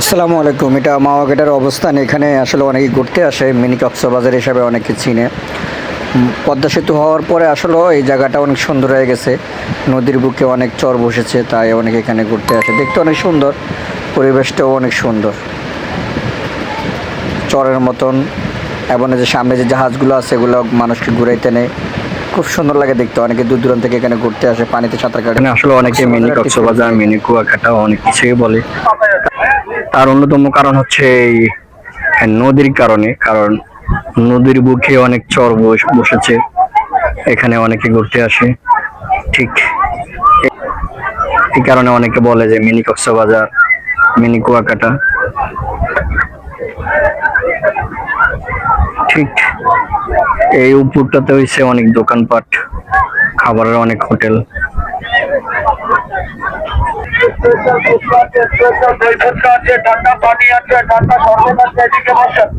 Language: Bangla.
আসসালামু আলাইকুম। এটা মাওয়া গেটের অবস্থান। এখানে আসলে অনেকে ঘুরতে আসে, মিনি কক্সবাজার হিসাবে অনেকে চিনে। পদ্মা সেতু হওয়ার পরে আসলে এই জায়গাটা অনেক সুন্দর হয়ে গেছে। নদীর বুকে অনেক চর বসেছে, তাই অনেকে এখানে ঘুরতে আসে। দেখতে অনেক সুন্দর, পরিবেশটাও অনেক সুন্দর, চরের মতন। এবং এই যে সামনে যে জাহাজগুলো আছে এগুলো মানুষকে ঘুরাইতে নেয়, খুব সুন্দর লাগে দেখতে। অনেকে দূর দূরান্ত থেকে এখানে ঘুরতে আসে, পানিতে সাঁতার কাটে। এখানে আসলে অনেকে মিনি কক্সবাজার, মিনি কুয়াকাটা অনেক কিছুই বলে। তার অন্যতম কারণ হচ্ছে এই নদীর কারণে। কারণ নদীর বুকে অনেক চর বসেছে, এখানে অনেকে ঘুরতে আসে। ঠিক এই কারণে অনেকে বলে যে মিনি কক্সবাজার, মিনি কুয়াকাটা। ঠিক এই উপরটাতে হয়েছে অনেক দোকানপাট, খাবারের অনেক হোটেল। ঠান্ডা পানি আছে, ঠান্ডা শরবত আছে, এদিকে বসেন।